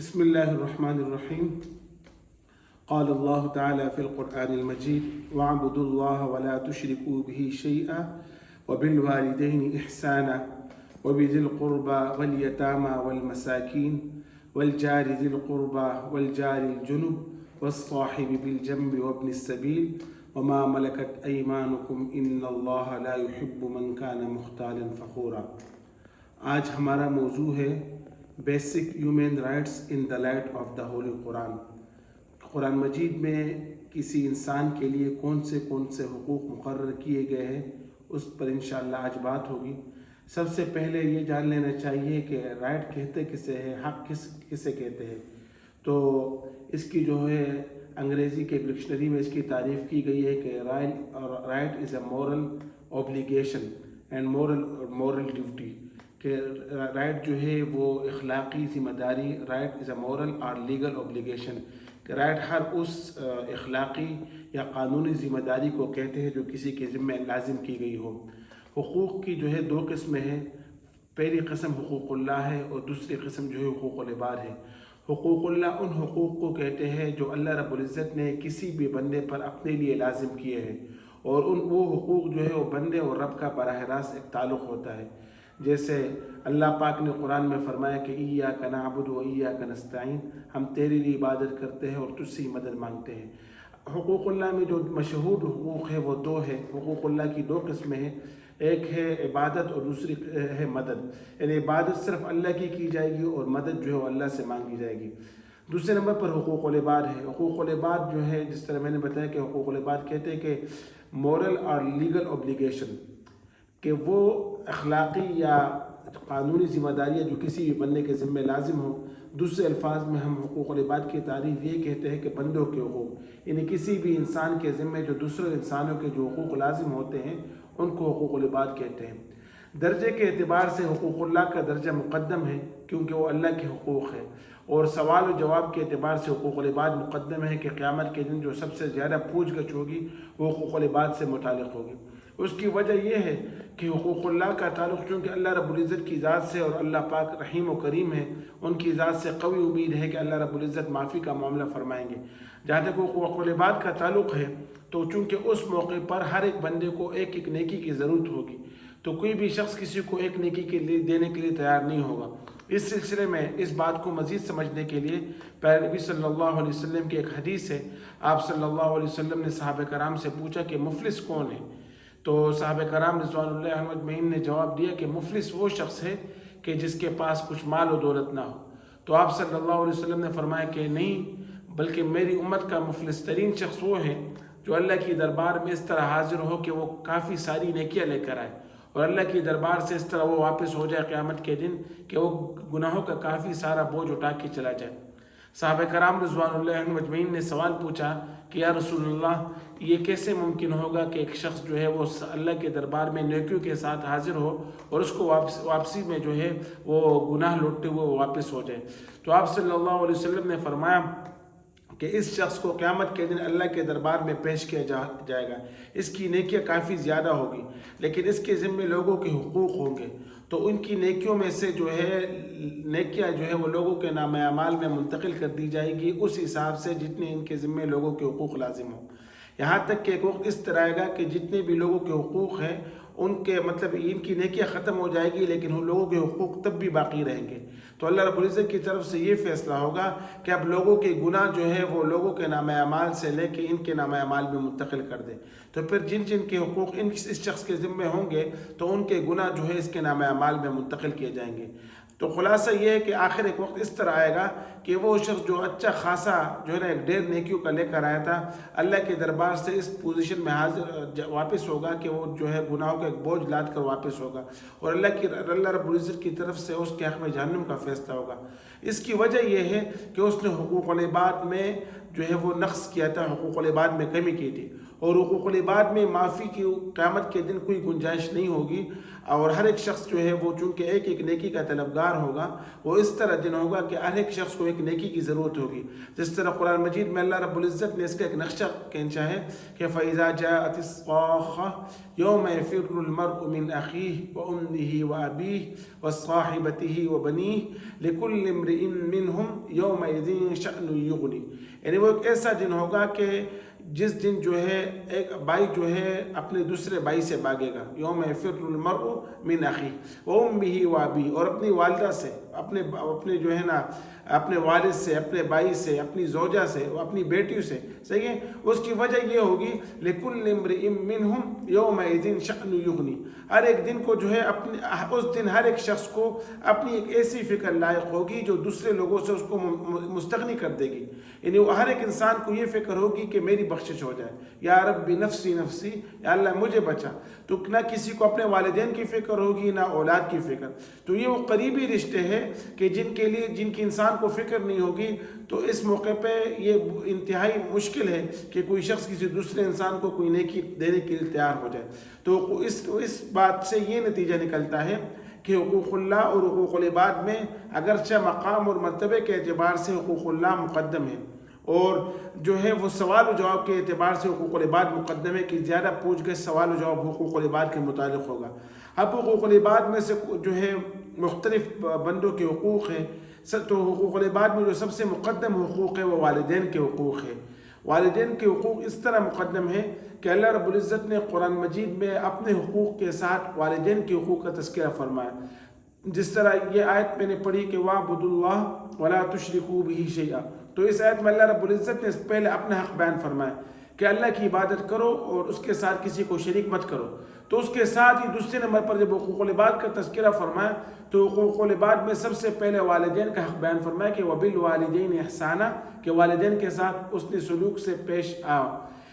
بسم الله الرحمن الرحيم. قال الله تعالى في القرآن المجيد: واعبدوا الله ولا تشركوا به شيئا وبالوالدين إحسانا وبذي القربى واليتامى والمساكين والجار ذي القربى والجار الجنب والصاحب بالجنب وابن السبيل وما ملكت أيمانكم إن الله لا يحب من كان مختالا فخورا. آج ہمارا موضوع ہے basic human rights in the light of the holy Quran. Quran Majeed میں کسی انسان کے لیے کون سے حقوق مقرر کیے گئے ہیں اس پر انشاءاللہ آج بات ہوگی. سب سے پہلے یہ جان لینا چاہیے کہ رائٹ کہتے کسے ہیں، حق کسے کہتے ہیں. تو اس کی جو ہے انگریزی کے ڈکشنری میں اس کی تعریف کی گئی ہے کہ right is a moral obligation and moral duty, کہ رائٹ جو ہے وہ اخلاقی ذمہ داری، رائٹ از اے مورل اور لیگل اوبلیگیشن، کہ رائٹ ہر اس اخلاقی یا قانونی ذمہ داری کو کہتے ہیں جو کسی کے ذمہ لازم کی گئی ہو. حقوق کی جو ہے دو قسمیں ہیں. پہلی قسم حقوق اللہ ہے اور دوسری قسم جو ہے حقوق العباد ہے. حقوق اللہ ان حقوق کو کہتے ہیں جو اللہ رب العزت نے کسی بھی بندے پر اپنے لیے لازم کیے ہیں، اور وہ حقوق جو ہے وہ بندے اور رب کا براہ راست ایک تعلق ہوتا ہے. جیسے اللہ پاک نے قرآن میں فرمایا کہ ایاک نعبد و ایاک نستعین، ہم تیرے لیے عبادت کرتے ہیں اور تجھ سے مدد مانگتے ہیں. حقوق اللہ میں جو مشہور حقوق ہے وہ دو ہے. حقوق اللہ کی دو قسمیں ہیں، ایک ہے عبادت اور دوسری ہے مدد. یعنی عبادت صرف اللہ کی جائے گی اور مدد جو ہے وہ اللہ سے مانگی جائے گی. دوسرے نمبر پر حقوق العباد ہے. حقوق العباد جو ہے جس طرح میں نے بتایا کہ حقوق العباد کہتے ہیں کہ مورل اور لیگل اوبلیگیشن، کہ وہ اخلاقی یا قانونی ذمہ داریاں جو کسی بھی بندے کے ذمہ لازم ہو. دوسرے الفاظ میں ہم حقوق العباد کی تعریف یہ کہتے ہیں کہ بندوں کے حقوق، یعنی کسی بھی انسان کے ذمہ جو دوسرے انسانوں کے جو حقوق لازم ہوتے ہیں ان کو حقوق العباد کہتے ہیں. درجے کے اعتبار سے حقوق اللہ کا درجہ مقدم ہے کیونکہ وہ اللہ کے حقوق ہے، اور سوال و جواب کے اعتبار سے حقوق العباد مقدم ہے کہ قیامت کے دن جو سب سے زیادہ پوچھ گچھ ہوگی وہ حقوق العباد سے متعلق ہوگی. اس کی وجہ یہ ہے کہ حقوق اللہ کا تعلق چونکہ اللہ رب العزت کی ذات سے، اور اللہ پاک رحیم و کریم ہے، ان کی ذات سے قوی امید ہے کہ اللہ رب العزت معافی کا معاملہ فرمائیں گے. جہاں تک حقوق العباد کا تعلق ہے تو چونکہ اس موقع پر ہر ایک بندے کو ایک ایک نیکی کی ضرورت ہوگی، تو کوئی بھی شخص کسی کو ایک نیکی کے لیے دینے کے لیے تیار نہیں ہوگا. اس سلسلے میں اس بات کو مزید سمجھنے کے لیے پیارے نبی صلی اللہ علیہ وسلم کی ایک حدیث ہے. آپ صلی اللہ علیہ وسلم نے صحابہ کرام سے پوچھا کہ مفلس کون ہے؟ تو صحابہ کرام رضوان اللہ علیہم اجمعین نے جواب دیا کہ مفلس وہ شخص ہے کہ جس کے پاس کچھ مال و دولت نہ ہو. تو آپ صلی اللہ علیہ وسلم نے فرمایا کہ نہیں، بلکہ میری امت کا مفلس ترین شخص وہ ہے جو اللہ کی دربار میں اس طرح حاضر ہو کہ وہ کافی ساری نیکیاں لے کر آئے، اور اللہ کی دربار سے اس طرح وہ واپس ہو جائے قیامت کے دن کہ وہ گناہوں کا کافی سارا بوجھ اٹھا کے چلا جائے. صحابہ کرام رضوان اللہ علیہم اجمعین نے سوال پوچھا کہ یا رسول اللہ، یہ کیسے ممکن ہوگا کہ ایک شخص جو ہے وہ اللہ کے دربار میں نیکیوں کے ساتھ حاضر ہو اور اس کو واپسی میں جو ہے وہ گناہ لوٹتے ہوئے واپس ہو جائے؟ تو آپ صلی اللہ علیہ وسلم نے فرمایا کہ اس شخص کو قیامت کے دن اللہ کے دربار میں پیش کیا جائے گا. اس کی نیکیاں کافی زیادہ ہوگی، لیکن اس کے ذمے لوگوں کے حقوق ہوں گے، تو ان کی نیکیوں میں سے جو ہے نیکیاں جو ہے وہ لوگوں کے نام اعمال میں منتقل کر دی جائے گی اس حساب سے جتنے ان کے ذمے لوگوں کے حقوق لازم ہوں. یہاں تک کہ ایک وقت اس طرح آئے گا کہ جتنے بھی لوگوں کے حقوق ہیں ان کے مطلب ان کی نیکیاں ختم ہو جائے گی، لیکن ان لوگوں کے حقوق تب بھی باقی رہیں گے. تو اللہ رب العزت کی طرف سے یہ فیصلہ ہوگا کہ اب لوگوں کے گناہ جو ہے وہ لوگوں کے نام اعمال سے لے کے ان کے نام اعمال میں منتقل کر دے. تو پھر جن جن کے حقوق اس شخص کے ذمے ہوں گے تو ان کے گناہ جو ہے اس کے نام اعمال میں منتقل کیے جائیں گے. تو خلاصہ یہ ہے کہ آخر ایک وقت اس طرح آئے گا کہ وہ شخص جو اچھا خاصا جو ہے نا ایک ڈھیر نیکیوں کا لے کر آیا تھا، اللہ کے دربار سے اس پوزیشن میں حاضر واپس ہوگا کہ وہ جو ہے گناہوں کا ایک بوجھ لاد کر واپس ہوگا، اور اللہ رب العزت کی طرف سے اس کے حق میں جہنم کا فیصلہ ہوگا. اس کی وجہ یہ ہے کہ اس نے حقوق العباد میں جو ہے وہ نقص کیا تھا، حقوق العباد میں کمی کی تھی. اور حقوق العباد میں معافی کی قیامت کے دن کوئی گنجائش نہیں ہوگی، اور ہر ایک شخص جو ہے وہ چونکہ ایک ایک نیکی کا طلبگار ہوگا، وہ اس طرح دن ہوگا کہ ہر ایک شخص کو ایک نیکی کی ضرورت ہوگی۔ جس طرح قرآن مجید میں اللہ رب العزت نے اس کا ایک نقشہ کھینچا ہے کہ فَإِذَا جَاءَتِ الصَّاخَّةُ يَوْمَ يَفِرُّ الْمَرْءُ مِنْ أَخِيهِ وَأُمِّهِ وَأَبِيهِ وَصَاحِبَتِهِ وَبَنِيهِ لِكُلِّ امْرِئٍ مِّنْهُمْ يَوْمَئِذٍ شَأْنٌ يُغْنِيهِ، یعنی وہ ایک ایسا دن ہوگا کہ جس دن جو ہے ایک بھائی جو ہے اپنے دوسرے بھائی سے بھاگے گا، یوم یفر المرء من اخیہ وامہ وابیہ، اور اپنی والدہ سے، اپنے جو ہے نا اپنے والد سے، اپنے بھائی سے، اپنی زوجہ سے، اپنی بیٹیوں سے، صحیح ہے۔ اس کی وجہ یہ ہوگی لکل امرئ منہم یومئذ شأن یغنی، ہر ایک دن کو جو ہے اس دن ہر ایک شخص کو اپنی ایک ایسی فکر لائق ہوگی جو دوسرے لوگوں سے اس کو مستغنی کر دے گی، یعنی ہر ایک انسان کو یہ فکر ہوگی کہ میری بخشش ہو جائے، یا رب نفسی نفسی، یا اللہ مجھے بچا۔ تو نہ کسی کو اپنے والدین کی فکر ہوگی نہ اولاد کی فکر۔ تو یہ وہ قریبی رشتے ہیں کہ جن کی انسان کو فکر نہیں ہوگی، تو اس موقع پہ یہ انتہائی مشکل ہے کہ کوئی شخص کسی دوسرے انسان کو کوئی نیکی دینے کے لیے تیار ہو جائے۔ تو اس بات سے یہ نتیجہ نکلتا ہے کہ حقوق اللہ اور حقوق العباد میں اگرچہ مقام اور مرتبے کے اعتبار سے حقوق اللہ مقدم ہے، اور جو ہے وہ سوال و جواب کے اعتبار سے حقوق العباد مقدم ہے کہ زیادہ پوچھ گچھ سوال و جواب حقوق العباد کے متعلق ہوگا۔ اب حقوق العباد میں سے جو ہے مختلف بندوں کے حقوق ہیں، تو حقوق العباد میں جو سب سے مقدم حقوق ہے وہ والدین کے حقوق ہے۔ والدین کے حقوق اس طرح مقدم ہے کہ اللہ رب العزت نے قرآن مجید میں اپنے حقوق کے ساتھ والدین کے حقوق کا تذکرہ فرمایا، جس طرح یہ آیت میں نے پڑھی کہ وَاعْبُدُوا اللَّهَ وَلَا تُشْرِكُوا بِهِ شَيْئًا، تو اس آیت میں اللہ رب العزت نے پہلے اپنا حق بیان فرمایا کہ اللہ کی عبادت کرو اور اس کے ساتھ کسی کو شریک مت کرو۔ تو اس کے ساتھ ہی دوسرے نمبر پر جب حقوق العباد کا تذکرہ فرمایا تو حقوق العباد میں سب سے پہلے والدین کا حق بیان فرمایا کہ وَبِالْوَالِدَيْنِ إِحْسَانًا، کہ والدین کے ساتھ حسن سلوک سے پیش آؤ۔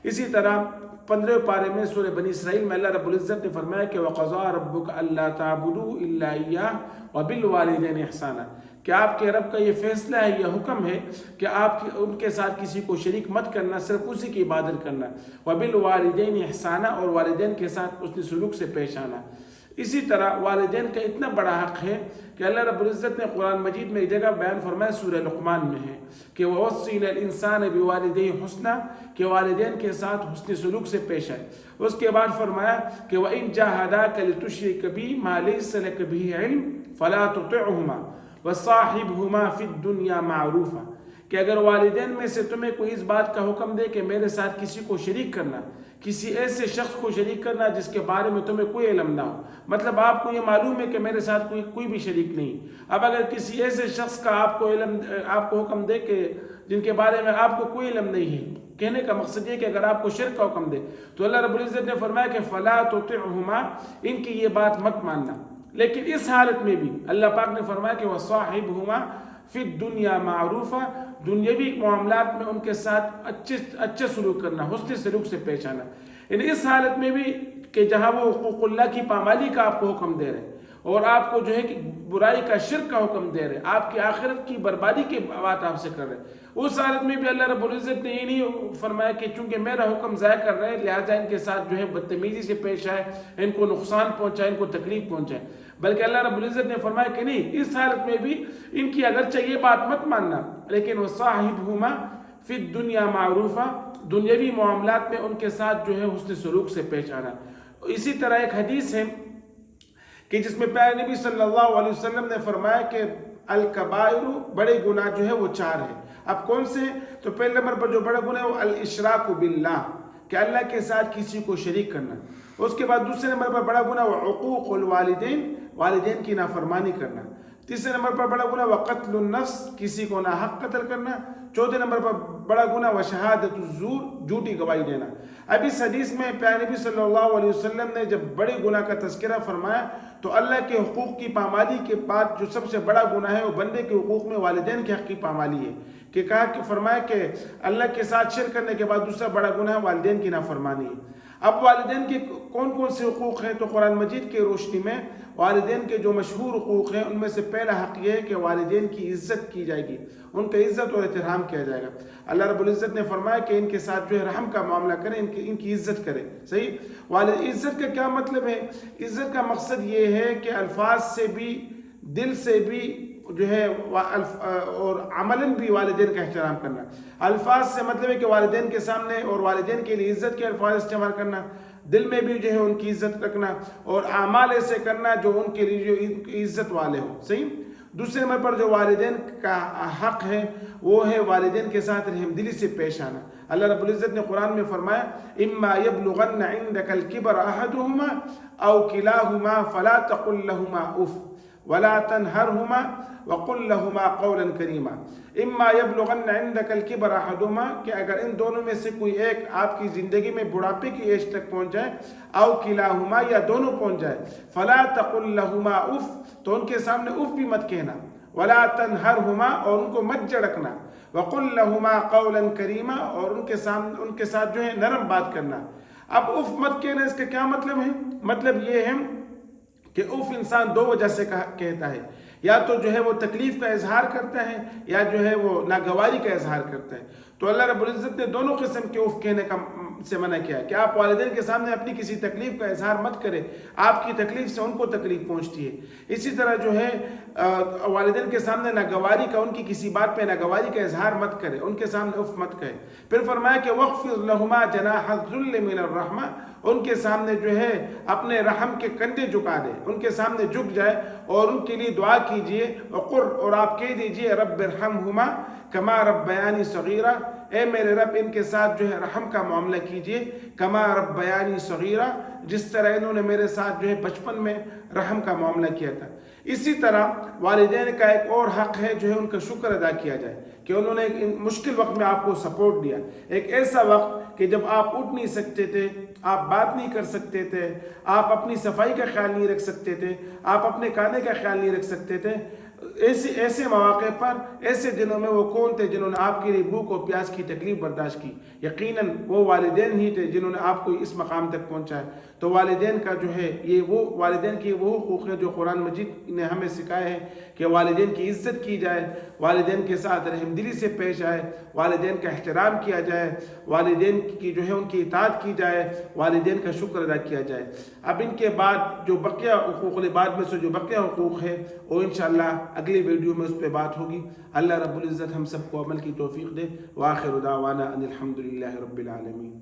اسی طرح 15 پارے میں سورہ بنی اسرائیل میں اللہ رب العزت نے فرمایا کہ وَقَضَىٰ رَبُّكَ أَلَّا تَعْبُدُوا إِلَّا إِيَّاهُ وَبِالْوَالِدَيْنِ إِحْسَانًا، کہ آپ کے رب کا یہ فیصلہ ہے، یہ حکم ہے کہ آپ ان کے ساتھ کسی کو شریک مت کرنا، صرف اسی کی عبادت کرنا، وَبِالْوَالِدَيْنِ إِحْسَانًا، اور والدین کے ساتھ حسن سلوک سے پیش آنا۔ اسی طرح والدین کا اتنا بڑا حق ہے کہ اللہ رب العزت نے قرآن مجید میں ایک جگہ بیان فرمایا، سورہ لقمان میں ہے کہ وَوَصِّينَا الْإِنسَانَ بِوَالِدَيْهِ حُسْنًا، کہ والدین کے ساتھ حسن سلوک سے پیش آئے۔ اس کے بعد فرمایا کہ وَإِن جَاهَدَاكَ لِتُشْرِكَ بِي مَا لَيْسَ لَكَ بِهِ عِلْمٌ فَلَا تُطِعْهُمَا وَصَاحِبْهُمَا فِي الدُّنْيَا مَعْرُوفًا، کہ اگر والدین میں سے تمہیں کوئی اس بات کا حکم دے کہ میرے ساتھ کسی کو شریک کرنا، کسی ایسے شخص کو شریک کرنا جس کے بارے میں تمہیں کوئی علم نہ ہو، مطلب آپ کو یہ معلوم ہے کہ میرے ساتھ کوئی بھی شریک نہیں، اب اگر کسی ایسے شخص کا آپ کو حکم دے کہ جن کے بارے میں آپ کو کوئی علم نہیں ہے، کہنے کا مقصد یہ کہ اگر آپ کو شرک کا حکم دے تو اللہ رب العزت نے فرمایا کہ فلا تطعهما، ان کی یہ بات مت ماننا۔ لیکن اس حالت میں بھی اللہ پاک نے فرمایا کہ وَصَاحِبْهُمَا فِي الدُّنْيَا مَعْرُوفًا، دنیاوی معاملات میں ان کے ساتھ اچھے سلوک کرنا، حسن سلوک سے پیش آنا، یعنی اس حالت میں بھی کہ جہاں وہ حقوق اللہ کی پامالی کا آپ کو حکم دے رہے ہیں اور آپ کو جو ہے کہ برائی کا شرک کا حکم دے رہے ہیں، آپ کی آخرت کی بربادی کی بات آپ سے کر رہے ہیں، اس حالت میں بھی اللہ رب العزت نے یہ نہیں فرمایا کہ چونکہ میرا حکم ضائع کر رہے ہیں لہٰذا ان کے ساتھ جو ہے بدتمیزی سے پیش آئے، ان کو نقصان پہنچائے، ان کو تکلیف پہنچائے، بلکہ اللہ رب العزت نے فرمایا کہ نہیں، اس حالت میں بھی ان کی اگرچہ یہ بات مت ماننا، لیکن وَصَاحِبْهُمَا فِي الدُّنْيَا مَعْرُوفًا، دنیاوی معاملات میں ان کے ساتھ جو ہے حسن سلوک سے پیش آنا۔ اسی طرح ایک حدیث ہے کہ جس میں پیارے نبی صلی اللہ علیہ وسلم نے فرمایا کہ الکبائر، بڑے گناہ جو ہے وہ 4 ہیں۔ اب کون سے؟ تو پہلے نمبر پر جو بڑا گناہ ہے وہ الاشراک باللہ، کہ اللہ کے ساتھ کسی کو شریک کرنا۔ اس کے بعد دوسرے نمبر پر بڑا گناہ وہ عقوق الوالدین، والدین کی نافرمانی کرنا۔ تیسرے نمبر پر بڑا گناہ وقتل النفس، کسی کو ناحق قتل کرنا۔ چوتھے نمبر پر بڑا گناہ وشہادت الزور، جھوٹی گواہی دینا۔ اب اس حدیث میں پیارے نبی صلی اللہ علیہ وسلم نے جب بڑے گناہ کا تذکرہ فرمایا تو اللہ کے حقوق کی پامالی کے بعد جو سب سے بڑا گناہ ہے وہ بندے کے حقوق میں والدین کے حق کی پامالی ہے، کہ فرمایا کہ اللہ کے ساتھ شرک کرنے کے بعد دوسرا بڑا گناہ والدین کی نافرمانی ہے۔ اب والدین کے کون کون سے حقوق ہیں؟ تو قرآن مجید کے روشنی میں والدین کے جو مشہور حقوق ہیں ان میں سے پہلا حق یہ ہے کہ والدین کی عزت کی جائے گی، ان کا عزت اور احترام کیا جائے گا۔ اللہ رب العزت نے فرمایا کہ ان کے ساتھ جو ہے رحم کا معاملہ کریں، ان کی عزت کریں۔ صحیح؟ عزت کا کیا مطلب ہے؟ عزت کا مقصد یہ ہے کہ الفاظ سے بھی، دل سے بھی جو ہے اور عملاً بھی والدین کا احترام کرنا۔ الفاظ سے مطلب ہے کہ والدین کے سامنے اور والدین کے لیے عزت کے الفاظ استعمال کرنا، دل میں بھی جو ہے ان کی عزت رکھنا، اور اعمال ایسے کرنا جو ان کے لیے جو عزت والے ہوں۔ صحیح؟ دوسرے نمبر پر جو والدین کا حق ہے وہ ہے والدین کے ساتھ رحم دلی سے پیش آنا۔ اللہ رب العزت نے قرآن میں فرمایا اما یبلغن عندک الکبر احدہما او کلاہما فلا تقل لہما اف ولا تنہرہما وقل لہما قولا کریما۔ اما یبلغن عندک الکبر احدہما، کہ اگر ان دونوں میں سے کوئی ایک آپ کی زندگی میں بڑھاپے کی ایج تک پہنچ جائے، او کلاہما یا دونوں پہنچ جائے، فلا تقل لہما اف، تو ان کے سامنے اف بھی مت کہنا، ولا تنہرہما، اور ان کو مت جھڑکنا، وقل لہما قولا کریما، اور ان کے ساتھ جو ہے نرم بات کرنا۔ اب اف مت کہنا، اس کا کیا مطلب ہے؟ مطلب یہ ہے کہ اف انسان دو وجہ سے کہتا ہے، یا تو جو ہے وہ تکلیف کا اظہار کرتا ہے، یا جو ہے وہ ناگواری کا اظہار کرتا ہے۔ تو اللہ رب العزت نے دونوں قسم کے اف کہنے سے منع کیا ہے کہ آپ والدین کے سامنے اپنی کسی تکلیف کا اظہار مت کریں، آپ کی تکلیف سے ان کو تکلیف پہنچتی ہے۔ اسی طرح جو ہے والدین کے سامنے ناگواری کا، ان کی کسی بات پہ ناگواری کا اظہار مت کرے، ان کے سامنے اف مت کہے۔ پھر فرمایا کہ وَاخْفِضْ لَهُمَا جَنَاحَ الذُّلِّ مِنَ الرَّحْمَةِ، ان کے سامنے جو ہے اپنے رحم کے کندھے جھکا دے، ان کے سامنے جھک جائے اور ان کے لیے دعا کیجئے، اور آپ کہہ دیجئے رب ارحمہما کما ربیانی صغیرہ، اے میرے رب ان کے ساتھ جو ہے رحم کا معاملہ کیجئے، کما ربیانی صغیرہ، جس طرح انہوں نے میرے ساتھ جو ہے بچپن میں رحم کا معاملہ کیا تھا۔ اسی طرح والدین کا ایک اور حق ہے جو ہے ان کا شکر ادا کیا جائے کہ انہوں نے مشکل وقت میں آپ کو سپورٹ دیا، ایک ایسا وقت کہ جب آپ اٹھ نہیں سکتے تھے، آپ بات نہیں کر سکتے تھے، آپ اپنی صفائی کا خیال نہیں رکھ سکتے تھے، آپ اپنے کھانے کا خیال نہیں رکھ سکتے تھے۔ ایسے مواقع پر، ایسے دنوں میں وہ کون تھے جنہوں نے آپ کے لیے بھوک اور پیاس کی تکلیف برداشت کی؟ یقیناً وہ والدین ہی تھے جنہوں نے آپ کو اس مقام تک پہنچائے۔ تو والدین کا جو ہے والدین کی وہ حقوق ہے جو قرآن مجید نے ہمیں سکھائے ہیں کہ والدین کی عزت کی جائے، والدین کے ساتھ رحم دلی سے پیش آئے، والدین کا احترام کیا جائے، والدین کی جو ہے ان کی اطاعت کی جائے، والدین کا شکر ادا کیا جائے۔ اب ان کے بعد جو بقیہ حقوق بعد میں سے جو بقیہ حقوق ہے وہ انشاءاللہ اگلی ویڈیو میں اس پہ بات ہوگی۔ اللہ رب العزت ہم سب کو عمل کی توفیق دے۔ وآخر دعوانا ان الحمدللہ رب العالمین۔